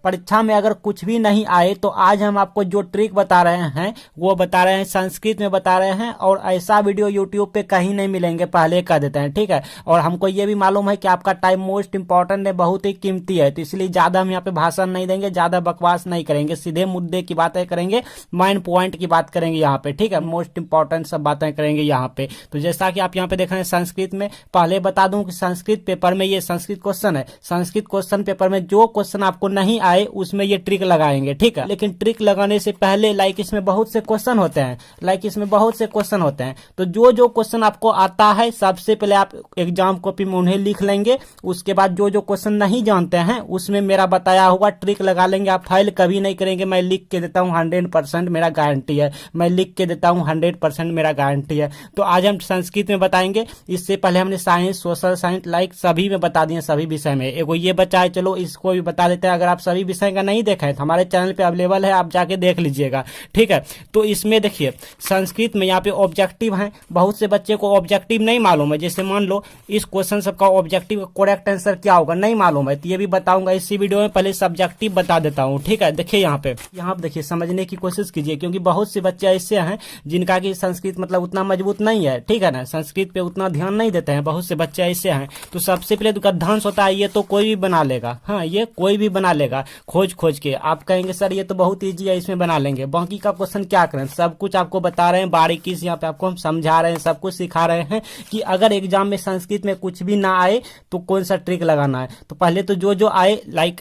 परीक्षा में अगर कुछ भी नहीं आए तो आज हम आपको जो ट्रिक बता रहे हैं वो बता रहे हैं, संस्कृत में बता रहे हैं, और ऐसा वीडियो यूट्यूब पे कहीं नहीं मिलेंगे, पहले कह देते हैं, ठीक है। और हमको ये भी मालूम है कि आपका टाइम मोस्ट इंपॉर्टेंट है, बहुत ही कीमती है, तो इसलिए ज्यादा हम यहाँ पे भाषण नहीं देंगे, ज्यादा बकवास नहीं करेंगे, सीधे मुद्दे की बातें करेंगे, मेन पॉइंट की बात करेंगे यहाँ पे, ठीक है। मोस्ट इंपॉर्टेंट सब बातें करेंगे यहाँ पे। तो जैसा कि आप यहाँ पे देख रहे हैं संस्कृत में, पहले बता दूं कि संस्कृत पेपर में ये संस्कृत क्वेश्चन है, संस्कृत क्वेश्चन पेपर में जो क्वेश्चन आपको नहीं आए उसमें ये ट्रिक लगाएंगे, ठीक है। लेकिन ट्रिक लगाने से पहले इसमें बहुत से क्वेश्चन होते हैं, इसमें बहुत से क्वेश्चन होते हैं, तो जो जो क्वेश्चन आपको आता है सबसे पहले आप एग्जाम कॉपी में उन्हें लिख लेंगे, उसके बाद जो जो क्वेश्चन नहीं जानते हैं उसमें मेरा बताया हुआ ट्रिक लगा लेंगे। आप फाइल कभी नहीं करेंगे, मैं लिख के देता हूँ 100% मेरा गारंटी है, मैं लिख के देता हूँ 100% मेरा गारंटी है। तो आज हम संस्कृत में बताएंगे, इससे पहले हमने साइंस, सोशल साइंस सभी में बता दिए, सभी विषय में। एगो ये बचा है, चलो इसको भी बता देते हैं। अगर आप सभी विषय का नहीं देखा है तो हमारे चैनल पे अवेलेबल है, आप जाके देख लीजिएगा, ठीक है। तो इसमें देखिए संस्कृत में यहाँ पे ऑब्जेक्टिव है, बहुत से बच्चे को ऑब्जेक्टिव नहीं मालूम है, जैसे मान लो इस क्वेश्चन सबका ऑब्जेक्टिव का करेक्ट आंसर क्या होगा नहीं मालूम है, तो ये भी बताऊंगा इसी वीडियो में। पहले सब्जेक्टिव बता देता हूँ, ठीक है। देखिए यहाँ पे देखिए, समझने की कोशिश कीजिए, क्योंकि बहुत से बच्चे ऐसे हैं जिनका की संस्कृत मतलब उतना मजबूत नहीं है, ठीक है ना, संस्कृत पे उतना ध्यान नहीं देते हैं, बहुत से बच्चे ऐसे हैं। तो सबसे पहले गद्यांश होता है, ये तो कोई भी बना लेगा, हाँ ये कोई भी बना लेगा खोज के। आप कहेंगे सर ये तो बहुत ईजी है, इसमें बना लेंगे। बाकी का क्वेश्चन क्या करें, सब कुछ आपको बता रहे हैं बारीकी से, यहाँ पे आपको हम समझा रहे हैं, सब कुछ सिखा रहे हैं कि अगर एग्जाम में संस्कृत में कुछ भी ना आए तो कौन सा ट्रिक लगाना है। तो पहले तो जो जो आए,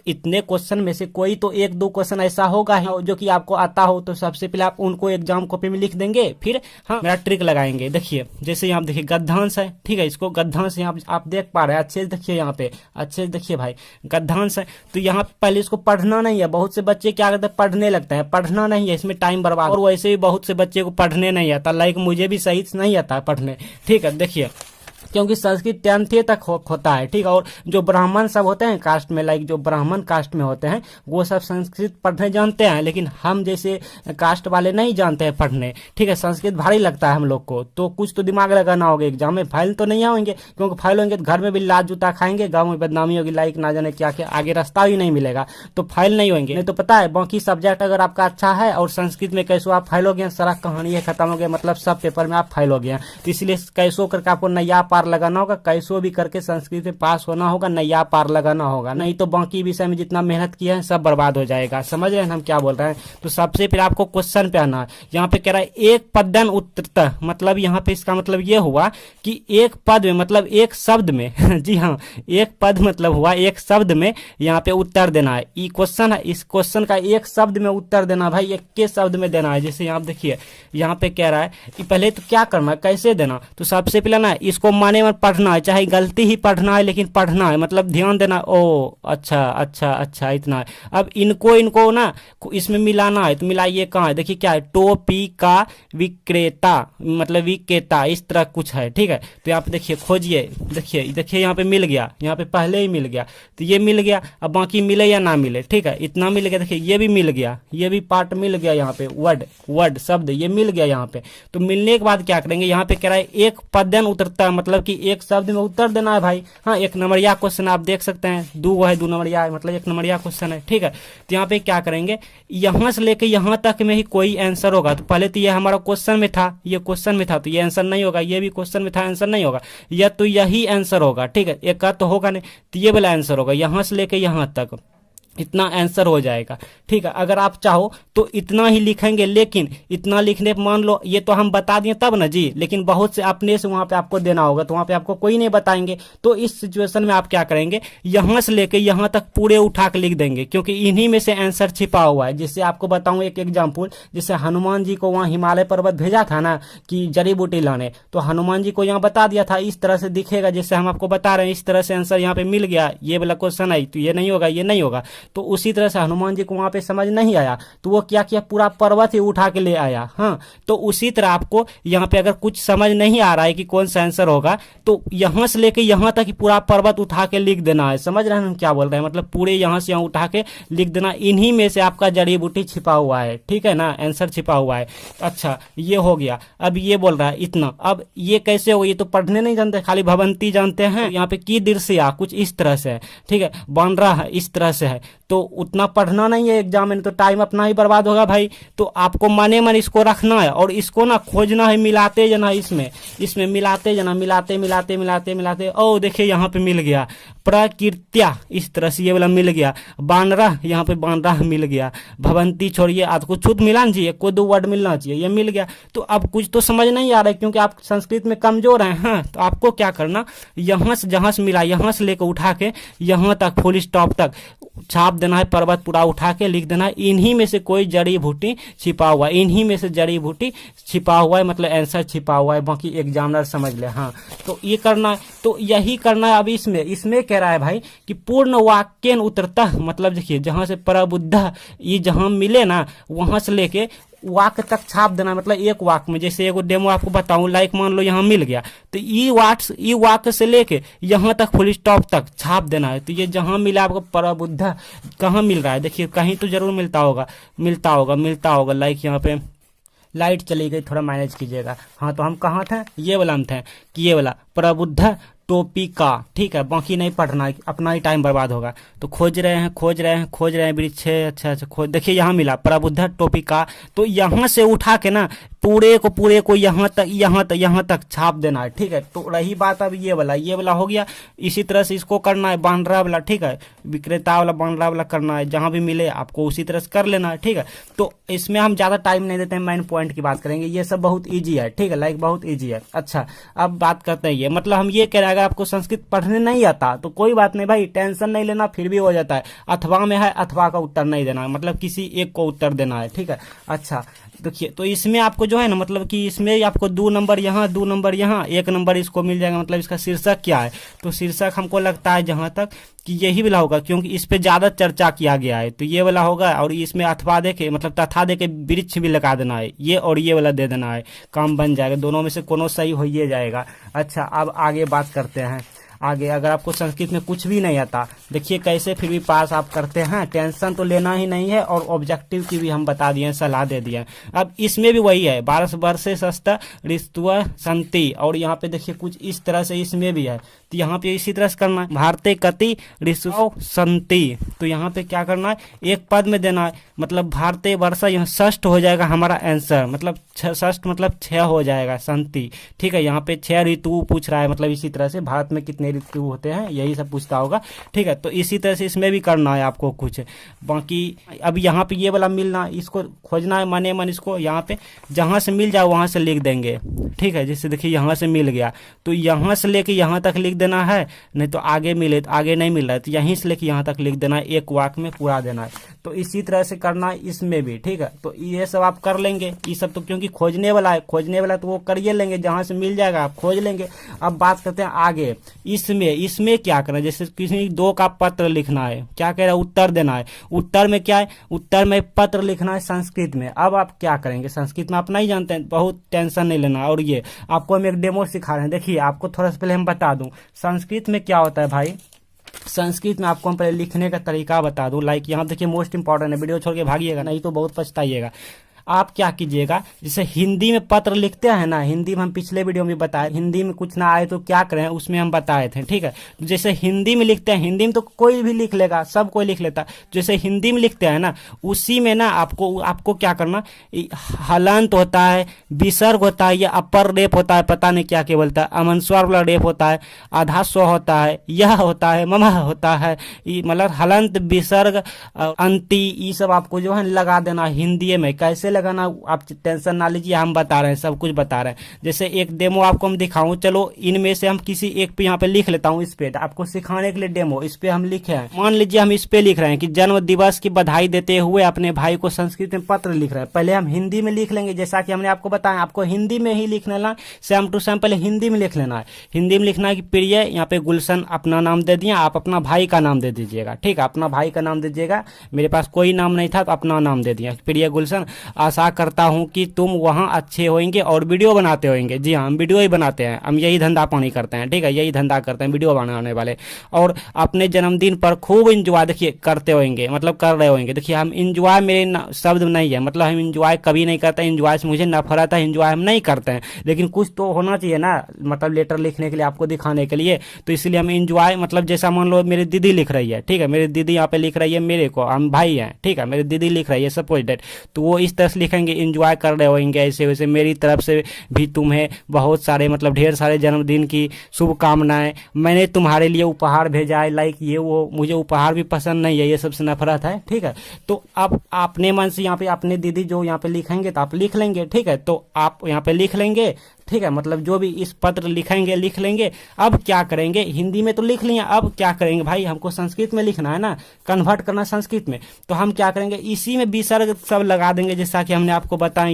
इतने क्वेश्चन में से कोई तो एक दो क्वेश्चन ऐसा होगा जो कि आपको आता हो, तो सबसे पहले आप उनको एग्जाम कॉपी में लिख देंगे, फिर हाँ मेरा ट्रिक लगाएंगे। देखिए जैसे यहाँ देखिए गद्यांश है, ठीक है, इसको गद्यांश यहाँ आप देख पा रहे हैं, अच्छे से देखिए, यहाँ पे अच्छे से देखिए भाई, गद्यांश है। तो यहाँ पहले इसको पढ़ना नहीं है, बहुत से बच्चे क्या करते हैं पढ़ने लगते हैं, पढ़ना नहीं है, इसमें टाइम बर्बाद। और वैसे भी बहुत से बच्चे को पढ़ने नहीं आता, मुझे भी सही से नहीं आता पढ़ने, ठीक है। देखिए क्योंकि संस्कृत 10th तक होता है, ठीक है। और जो ब्राह्मण सब होते हैं कास्ट में, जो ब्राह्मण कास्ट में होते हैं वो सब संस्कृत पढ़ने जानते हैं, लेकिन हम जैसे कास्ट वाले नहीं जानते हैं पढ़ने, ठीक है। संस्कृत भारी लगता है हम लोग को, तो कुछ तो दिमाग लगाना होगा एग्जाम में। फाइल तो नहीं आएंगे, क्योंकि फाइल होंगे तो घर में भी लात जूता खाएंगे, गाँव में बदनामी होगी, ना जाने क्या क्या, आगे रास्ता भी नहीं मिलेगा, तो फाइल नहीं होंगे। नहीं तो पता है बाकी सब्जेक्ट अगर आपका अच्छा है और संस्कृत में कैसो आप फाइल हो गए, सारा कहानी खत्म हो गया, मतलब सब पेपर में आप फाइल हो गए। तो इसलिए कैसो करके आपको नया पार लगाना होगा, कैसो भी करके संस्कृत में पास होना होगा, नया पार लगाना होगा, नहीं तो बाकी विषय में जितना मेहनत किया है सब बर्बाद हो जाएगा। समझ रहे हैं हम क्या बोल रहे हैं। तो सबसे पहले आपको क्वेश्चन पे आना है। यहाँ पे कह रहा है एक पदन उत्तरतः, मतलब यहाँ पे इसका मतलब ये हुआ कि एक पद में मतलब एक शब्द में जी हाँ, एक पद मतलब हुआ एक शब्द में यहाँ पे उत्तर देना है। ये क्वेश्चन है, इस क्वेश्चन का एक शब्द में उत्तर देना भाई, एक के शब्द में देना है। जैसे यहाँ देखिए यहाँ पे कह रहा है कि पहले तो क्या करना, कैसे देना, तो सबसे पहले ना इसको माने में पढ़ना है, चाहे गलती ही पढ़ना है लेकिन पढ़ना है, मतलब ध्यान देना। ओ अच्छा अच्छा अच्छा, इतना है। अब इनको ना इसमें मिलाना है, तो मिलाइए कहाँ है, देखिए क्या है, टोपी का विक्रेता, मतलब विक्रेता, इस तरह कुछ है, ठीक है। तो यहाँ पे देखिए खोजिए, देखिए यहाँ पे मिल गया, यहाँ पे पहले ही मिल गया, तो ये मिल गया। अब बाकी मिले या ना मिले, ठीक है, इतना मिल गया। देखिए ये भी मिल गया, ये भी पार्ट मिल गया, यहाँ पे वर्ड शब्द ये मिल गया यहाँ पे। तो मिलने के बाद क्या करेंगे, यहाँ पे कह रहा है एक पदन उत्तरतः, मतलब कि एक शब्द में उत्तर देना है भाई। हाँ एक नंबरिया क्वेश्चन आप देख सकते हैं, दो नंबरिया है, मतलब एक नंबरिया क्वेश्चन है, ठीक है। तो यहाँ पे क्या करेंगे, यहाँ से लेके यहाँ तक में ही कोई आंसर होगा। तो पहले तो ये हमारा क्वेश्चन में था, ये क्वेश्चन में था, तो ये आंसर नहीं होगा, ये भी क्वेश्चन में था, आंसर नहीं होगा, या तो यही आंसर होगा, ठीक है। एक का तो होगा नहीं, तो ये वाला आंसर होगा, यहाँ से लेके यहाँ तक इतना आंसर हो जाएगा, ठीक है। अगर आप चाहो तो इतना ही लिखेंगे, लेकिन इतना लिखने पर मान लो ये तो हम बता दिए तब ना जी, लेकिन बहुत से अपने से वहां पे आपको देना होगा, तो वहां पे आपको कोई नहीं बताएंगे। तो इस सिचुएशन में आप क्या करेंगे, यहां से लेके यहां तक पूरे उठा के लिख देंगे, क्योंकि इन्हीं में से आंसर छिपा हुआ है। जिससे आपको बताऊं एक एग्जाम्पल, जैसे हनुमान जी को वहां हिमालय पर्वत भेजा था ना कि जड़ी बूटी लाने, तो हनुमान जी को यहाँ बता दिया था, इस तरह से दिखेगा जैसे हम आपको बता रहे हैं, इस तरह से आंसर यहाँ पे मिल गया। ये वाला क्वेश्चन है तो ये नहीं होगा, ये नहीं होगा। तो उसी तरह से हनुमान जी को वहां पे समझ नहीं आया, तो वो क्या किया, पूरा पर्वत ही उठा के ले आया। हाँ तो उसी तरह आपको यहाँ पे अगर कुछ समझ नहीं आ रहा है कि कौन सा आंसर होगा, तो यहां से लेके यहां तक पूरा पर्वत उठा के लिख देना है। समझ रहे हैं हम क्या बोल रहे हैं, मतलब पूरे यहां से यहाँ उठा के लिख देना। इन्हीं में से आपका जड़ी बूटी छिपा हुआ है, ठीक है ना, आंसर छिपा हुआ है। अच्छा ये हो गया। अब ये बोल रहा है इतना, अब ये कैसे हो, ये तो पढ़ने नहीं जानते, खाली भवंती जानते हैं। यहाँ पे की दृश्य कुछ इस तरह से है, ठीक है, बन रहा है इस तरह से है। तो उतना पढ़ना नहीं है एग्जाम में, तो टाइम अपना ही बर्बाद होगा भाई। तो आपको मने मन इसको रखना है और इसको ना खोजना है, मिलाते जाना इसमें मिलाते जाना, मिलाते मिलाते मिलाते मिलाते। ओ देखिए यहाँ पे मिल गया प्रकृत्या, इस तरह से ये वाला मिल गया। बानरा, यहाँ पे बानरा मिल गया। भवंती छोड़िए, आपको शुद्ध मिलाना चाहिए, कोई दो वर्ड मिलना चाहिए, ये मिल गया। तो अब कुछ तो समझ नहीं आ रहा है क्योंकि आप संस्कृत में कमजोर हैं। हाँ, तो आपको क्या करना, यहाँ से जहाँ से मिला यहाँ से लेकर उठा के यहाँ तक फुल स्टॉप तक छाप देना है, पर्वत पूरा उठा के लिख देना है। इन्हीं में से कोई जड़ी बूटी छिपा हुआ है, इन्हीं में से जड़ी बूटी छिपा हुआ है, मतलब आंसर छिपा हुआ है, बाकी एग्जामिनर समझ ले। हाँ, तो ये करना है, तो यही करना है। अब इसमें कह रहा है भाई कि पूर्ण वाक्यन उत्तरतः, मतलब देखिए जहां से प्रबुद्ध ये जहां मिले ना वहां से लेके वाक्य तक छाप देना, मतलब एक वाक्य में। जैसे एगो डेमो आपको बताऊं, लाइक मान लो यहाँ मिल गया, तो ई वाक्य से लेके यहाँ तक फुल स्टॉप तक छाप देना है। तो ये जहाँ मिला आपको प्रबुद्ध, कहाँ मिल रहा है देखिए, कहीं तो जरूर मिलता होगा। लाइक यहाँ पे लाइट चली गई, थोड़ा मैनेज कीजिएगा। हाँ, तो हम कहाँ थे, ये वाला हम थे कि ये वाला प्रबुद्ध टोपिका, ठीक है, बाकी नहीं पढ़ना, अपना ही टाइम बर्बाद होगा। तो खोज रहे हैं वृक्ष, अच्छा खोज, देखिए यहाँ मिला प्रबुद्ध टोपिका। तो यहाँ से उठा के ना पूरे को यहाँ तक छाप देना है, ठीक है। तो रही बात अब ये वाला हो गया। इसी तरह से इसको करना है बांद्रा वाला, ठीक है, विक्रेता वाला बांद्रा वाला करना है, जहां भी मिले आपको उसी तरह से कर लेना है, ठीक है। तो इसमें हम ज्यादा टाइम नहीं देते हैं, मेन पॉइंट की बात करेंगे। ये सब बहुत ईजी है, ठीक है, लाइक बहुत ईजी है। अच्छा, अब बात करते हैं, ये मतलब हम ये कह रहे हैं अगर आपको संस्कृत पढ़ने नहीं आता तो कोई बात नहीं भाई, टेंशन नहीं लेना, फिर भी हो जाता है। अथवा में है, अथवा का उत्तर नहीं देना है, मतलब किसी एक को उत्तर देना है, ठीक है। अच्छा देखिए, तो इसमें आपको जो है ना, मतलब कि इसमें आपको 2 नंबर यहाँ, 2 नंबर यहाँ, 1 नंबर इसको मिल जाएगा। मतलब इसका शीर्षक क्या है, तो शीर्षक हमको लगता है जहां तक कि यही वाला होगा, क्योंकि इस पे ज्यादा चर्चा किया गया है, तो ये वाला होगा। और इसमें अथवा देके, मतलब तथा देके वृक्ष भी लगा देना है, ये और ये वाला दे देना है, काम बन जाएगा। दोनों में से कोनो सही हो ही जाएगा। अच्छा, अब आगे बात करते हैं। आगे अगर आपको संस्कृत में कुछ भी नहीं आता, देखिए कैसे फिर भी पास आप करते हैं, टेंशन तो लेना ही नहीं है। और ऑब्जेक्टिव की भी हम बता दिए, सलाह दे दिए। अब इसमें भी वही है, 12 वर्षे सस्ता ऋतु संति, और यहाँ पे देखिए कुछ इस तरह से इसमें भी है, तो यहाँ पे इसी तरह से करना है। भारते कति ऋतु संति, तो यहाँ पे क्या करना है, एक पद में देना है, मतलब भारतीय वर्षा, यहाँ षष्ठ हो जाएगा हमारा आंसर, मतलब षष्ठ मतलब 6 हो जाएगा, संति, ठीक है। यहाँ पे 6 ऋतु पूछ रहा है, मतलब इसी तरह से भारत में कितने ऋतु होते हैं यही सब पूछता होगा, ठीक है। तो इसी तरह से इसमें भी करना है आपको कुछ। बाकी अब यहाँ पे ये वाला मिलना, इसको खोजना है मने मन, इसको यहाँ पे जहां से मिल जाए वहां से लिख देंगे, ठीक है। जैसे देखिए यहाँ से मिल गया, तो यहाँ से लेके यहाँ तक लिख देना है, नहीं तो आगे मिले तो आगे नहीं मिल रहा है, तो यहीं से लेके यहाँ तक लिख देना है, एक वाक्य में पूरा देना है। तो इसी तरह से करना है इसमें भी, ठीक है। तो ये सब आप कर लेंगे, ये सब तो क्योंकि खोजने वाला है, तो वो करिए लेंगे, जहां से मिल जाएगा आप खोज लेंगे। अब बात करते हैं आगे, इसमें क्या करना है, जैसे किसी 2 का पत्र लिखना है, क्या कह रहा है, उत्तर देना है। उत्तर में क्या है, उत्तर में पत्र लिखना है संस्कृत में। अब आप क्या करेंगे, संस्कृत में आप नहीं जानते हैं, बहुत टेंशन नहीं लेना। और ये आपको हम एक डेमो सिखा रहे हैं, देखिए आपको थोड़ा सा पहले हम बता दूं संस्कृत में क्या होता है भाई। संस्कृत में आपको हम पहले लिखने का तरीका बता दूं, लाइक यहाँ देखिए मोस्ट इंपॉर्टेंट है, वीडियो छोड़ के भागिएगा नहीं तो बहुत पछताइएगा। आप क्या कीजिएगा, जैसे हिंदी में पत्र लिखते हैं ना, हिंदी में हम पिछले वीडियो में बताए, हिंदी में कुछ ना आए तो क्या करें, उसमें हम बताए थे, ठीक है। जैसे हिंदी में लिखते हैं, हिंदी में तो कोई भी लिख लेगा, सब कोई लिख लेता, जैसे हिंदी में लिखते हैं ना, उसी में ना आपको क्या करना, हलंत होता है, विसर्ग होता है, या अपर रेप होता है, पता नहीं क्या बोलता है, अमनस्वर वाला रेप होता है, आधा स्व होता है, यह होता है, मम होता है, मतलब हलंत विसर्ग अंति, ये सब आपको जो है लगा देना हिंदी में। कैसे लगाना आप टेंशन ना लीजिए, हम बता रहे हैं, सब कुछ बता रहे हैं। जैसे एक डेमो आपको हम दिखाऊं, चलो इनमें से हम किसी एक पे यहाँ पे लिख लेता हूँ, इस पे आपको सिखाने के लिए डेमो, इस पे हम लिखे हैं। मान लीजिए हम इस पे लिख रहे हैं कि जन्म दिवस की बधाई देते हुए अपने भाई को संस्कृत में पत्र लिख रहे हैं। पहले हम हिंदी में लिख लेंगे, जैसा कि हमने आपको बताया, आपको हिंदी में ही लिख लेना, सेम टू सेम पहले हिंदी में लिख लेना है। हिंदी में लिखना है कि प्रिय, यहाँ पे गुलशन अपना नाम दे दिया, आप अपना भाई का नाम दे दीजिएगा, ठीक है, अपना भाई का नाम दीजिएगा। मेरे पास कोई नाम नहीं था तो अपना नाम दे दिया, प्रिय गुलशन। आशा करता हूँ कि तुम वहाँ अच्छे होंगे और वीडियो बनाते होंगे। जी हाँ, हम वीडियो ही बनाते हैं, हम यही धंधा पानी करते हैं, ठीक है, यही धंधा करते हैं, वीडियो बनाने वाले। और अपने जन्मदिन पर खूब इंजॉय देखिए करते होंगे, मतलब कर रहे होंगे। देखिए हम इंजॉय, मेरे शब्द नहीं है, मतलब हम इंजॉय कभी नहीं करते, इंजॉय से मुझे नफरत है, इंजॉय हम नहीं करते हैं। लेकिन कुछ तो होना चाहिए ना, मतलब लेटर लिखने के लिए, आपको दिखाने के लिए, तो इसलिए हम इंजॉय, मतलब जैसा मान लो मेरी दीदी लिख रही है, ठीक है, मेरी दीदी यहाँ पे लिख रही है मेरे को, हम भाई हैं, ठीक है, मेरी दीदी लिख रही है सपोज डेट, तो वो इस तरह से लिखेंगे इंजॉय कर रहे होंगे ऐसे वैसे। मेरी तरफ से भी तुम्हें बहुत सारे, मतलब ढेर सारे जन्मदिन की शुभकामनाएं। मैंने तुम्हारे लिए उपहार भेजा है, लाइक ये वो, मुझे उपहार भी पसंद नहीं है, ये सबसे नफरत है, ठीक है। तो अब अपने मन से यहाँ पे अपने दीदी जो यहाँ पे लिखेंगे तो आप लिख लेंगे, ठीक है, तो आप यहाँ पे लिख लेंगे, ठीक है, मतलब जो भी इस पत्र लिखेंगे लिख लेंगे। अब क्या करेंगे, हिंदी में तो लिख लिए, अब क्या करेंगे भाई, हमको संस्कृत में लिखना है ना, कन्वर्ट करना संस्कृत में, तो हम क्या करेंगे, इसी में विसर्ग सब लगा देंगे, जैसा कि हमने आपको बताया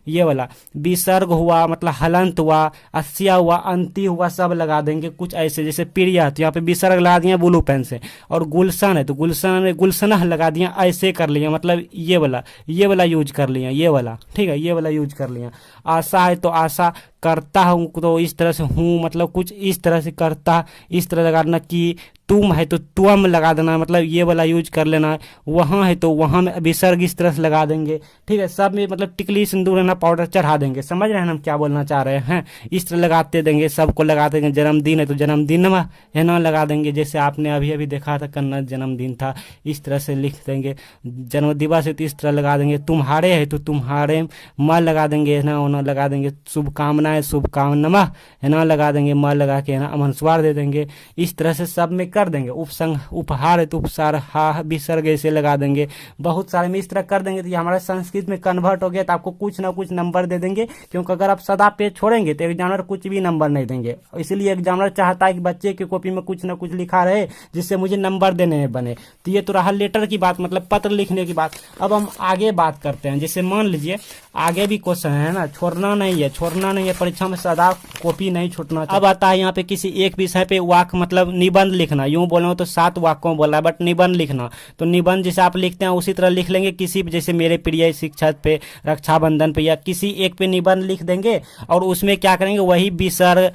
ये वाला विसर्ग हुआ, मतलब हलंत हुआ, अस्या हुआ, अंति हुआ, सब लगा देंगे कुछ ऐसे। जैसे प्रिया, तो यहाँ पे विसर्ग लगा दिया ब्लू पेन से, और गुलशन है तो गुलशन में गुलशनह लगा दिया, ऐसे कर लिया, मतलब ये वाला यूज कर लिया, ये वाला, ठीक है, ये वाला यूज कर लिया। आशा है तो आशा करता हूँ, तो इस तरह से हूँ, मतलब कुछ इस तरह से करता, इस तरह लगाना। कि तुम है तो तुम लगा देना, मतलब ये वाला यूज कर लेना। वहाँ है तो वहाँ में विसर्ग इस तरह से लगा देंगे, ठीक है। सब में मतलब टिकली सिंदूर है ना पाउडर चढ़ा देंगे, समझ रहे हैं हम क्या बोलना चाह रहे हैं, इस तरह लगाते देंगे, सबको लगा देंगे। जन्मदिन है तो जन्मदिन में है ना लगा देंगे, जैसे आपने अभी अभी देखा था कन्ना जन्मदिन था, इस तरह से लिख देंगे। जन्म दिवस है तो इस तरह लगा देंगे। तुम्हारे है तो तुम्हारे म लगा देंगे, है ना, ओना लगा देंगे। शुभकामनाएं शुभकामना है ना लगा देंगे, म लगा के है ना अमनस्वार दे देंगे। इस तरह से सब में कर देंगे। उपसंग उपहार है तो उपसार हा विसर्ग ऐसे लगा देंगे। बहुत सारे में इस तरह कर देंगे तो ये हमारा संस्कृत में कन्वर्ट हो गया। तो आपको कुछ ना कुछ नंबर दे देंगे, क्योंकि अगर आप सदा पेज छोड़ेंगे तो एग्जामिनर कुछ भी नंबर नहीं देंगे। इसलिए एग्जामिनर चाहता है कि बच्चे की कॉपी में कुछ ना कुछ लिखा रहे जिससे मुझे नंबर देने में बने। तो ये तो रहा लेटर की बात, मतलब पत्र लिखने की बात। अब हम आगे बात करते हैं। जैसे मान लीजिए आगे भी क्वेश्चन है ना, छोड़ना नहीं है परीक्षा में, सदा कॉपी नहीं छूटना। अब आता है यहाँ पे किसी एक विषय पे वाक्य, मतलब निबंध लिखना। यूं बोलो तो 7 वाक्यों बोला है, बट निबंध लिखना तो निबंध जैसे आप लिखते हैं उसी तरह लिख लेंगे। किसी जैसे मेरे प्रिय शिक्षक पे, रक्षाबंधन पे, या किसी एक पे निबंध लिख देंगे और उसमें क्या करेंगे, वही विसर्ग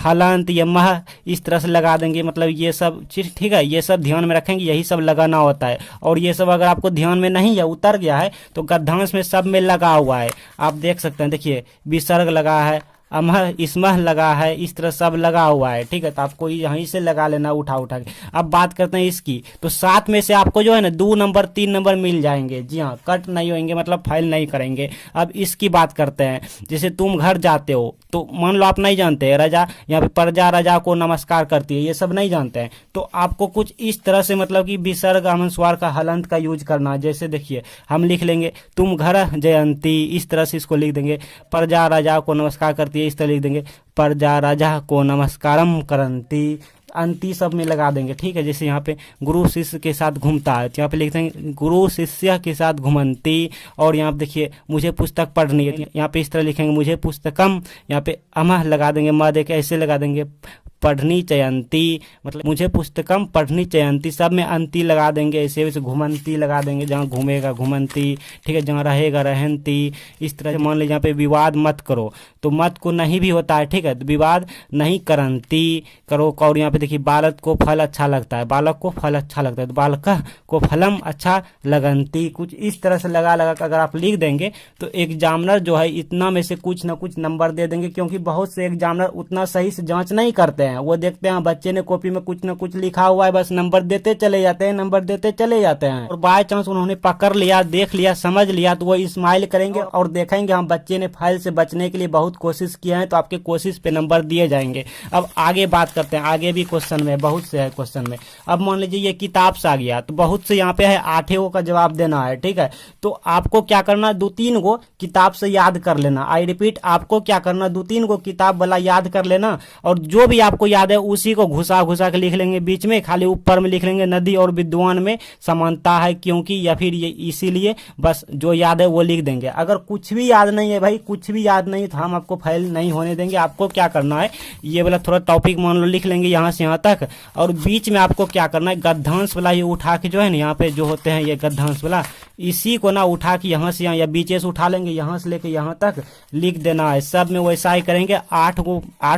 हलंत या मह इस तरह से लगा देंगे। मतलब ये सब चीज, ठीक है, ये सब ध्यान में रखेंगे, यही सब लगाना होता है। और ये सब अगर आपको ध्यान में नहीं है, उतर गया है, तो गद्यांश में सब में लगा हुआ है, आप देख सकते हैं। देखिए विसर्ग लगा है, अमह इसमह लगा है, इस तरह सब लगा हुआ है, ठीक है। तो आपको यहीं से लगा लेना उठा के। अब बात करते हैं इसकी, तो 7 में से आपको जो है ना 2 नंबर 3 नंबर मिल जाएंगे। जी हाँ, कट नहीं होंगे, मतलब फाइल नहीं करेंगे। अब इसकी बात करते हैं। जैसे तुम घर जाते हो तो मान लो आप नहीं जानते हैं, रजा यहाँ पे प्रजा रजा को नमस्कार करती है, ये सब नहीं जानते हैं, तो आपको कुछ इस तरह से मतलब कि विसर्ग अनुस्वार का हलंत का यूज करना। जैसे देखिए हम लिख लेंगे तुम घर जयंती, इस तरह से इसको लिख देंगे। प्रजा राजा को नमस्कार करती है, इस तरह लिख देंगे। प्रजा राजा को नमस्कारम करंती, अंति सब में लगा देंगे, ठीक है। जैसे यहाँ पे गुरु शिष्य के साथ घूमता है तो यहाँ पे लिखते हैं गुरु शिष्य के साथ घूमंती। और यहाँ पे देखिए मुझे पुस्तक पढ़नी है, यहाँ पे इस तरह लिखेंगे मुझे पुस्तकम, यहाँ पे अमह लगा देंगे, म दे के ऐसे लगा देंगे। पढ़नी चयंती, मतलब मुझे पुस्तकम पढ़नी चयंती, सब में अंति लगा देंगे। ऐसे वैसे घुमंती लगा देंगे, जहाँ घूमेगा घुमंती, ठीक है, जहाँ रहेगा रहंती। इस तरह से मान लीजिए यहाँ पे विवाद मत करो, तो मत को नहीं भी होता है, ठीक है, तो विवाद नहीं करंती करो। और यहाँ पे देखिए बालक को फल अच्छा लगता है, बालक को फल अच्छा लगता है, तो बालक को फलम अच्छा लगंती। कुछ इस तरह से लगा कर अगर आप लिख देंगे तो एग्जामिनर जो है इतना में से कुछ ना कुछ नंबर दे देंगे। क्योंकि बहुत से एग्जामिनर उतना सही से जांच नहीं करते हैं, वो देखते हैं बच्चे ने कॉपी में कुछ ना कुछ लिखा हुआ है, बस नंबर देते चले जाते हैं, और बाय चांस उन्होंने पकड़ लिया, देख लिया, समझ लिया, तो वो इस्माइल करेंगे और देखेंगे हम बच्चे ने फाइल से बचने के लिए बहुत कोशिश किया है, तो आपके कोशिश पे नंबर दिए जाएंगे। अब आगे बात करते हैं, आगे भी क्वेश्चन में बहुत से है क्वेश्चन में। अब मान लीजिए ये किताब से आ गया, तो बहुत से यहाँ पे है 8 का जवाब देना है, ठीक है। तो आपको क्या करना, 2-3 गो किताब से याद कर लेना। आई रिपीट, आपको क्या करना, 2-3 गो किताब वाला याद कर लेना, और जो भी आपको याद है उसी को घुसा के लिख लेंगे बीच में, खाली ऊपर में लिख लेंगे नदी और विद्वान में समानता है क्योंकि, या फिर ये इसीलिए, बस जो याद है वो लिख देंगे। अगर कुछ भी याद नहीं है भाई, कुछ भी याद नहीं, तो हम आपको फाइल नहीं होने देंगे। आपको क्या करना है, ये वाला थोड़ा टॉपिक मान लो लिख लेंगे यहाँ से यहाँ तक, और बीच में आपको क्या करना है, गद्यांश वाला ये उठा के जो है ना, यहाँ पे जो होते हैं ये गद्यांश वाला, इसी को ना उठा के यहाँ से यहाँ या बीचे से उठा लेंगे, यहाँ से लेके यहाँ तक लिख देना है। सब में वैसा ही करेंगे, 8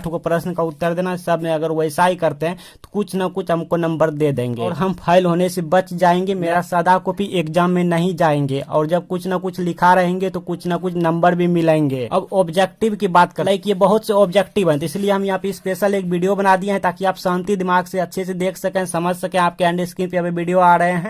को प्रश्न का उत्तर देना है। सब में अगर वैसा ही करते हैं तो कुछ ना कुछ हमको नंबर दे देंगे और हम फेल होने से बच जाएंगे। मेरा सादा कॉपी एग्जाम में नहीं जाएंगे और जब कुछ ना कुछ लिखा रहेंगे तो कुछ ना कुछ नंबर भी मिलेंगे। अब ऑब्जेक्टिव की बात करें, ये बहुत से ऑब्जेक्टिव हैं, तो इसलिए हम यहाँ पे स्पेशल एक वीडियो बना दिए हैं ताकि आप शांति दिमाग से अच्छे से देख सकें, समझ सकें। आपके एंड स्क्रीन पे अभी वीडियो आ रहे हैं।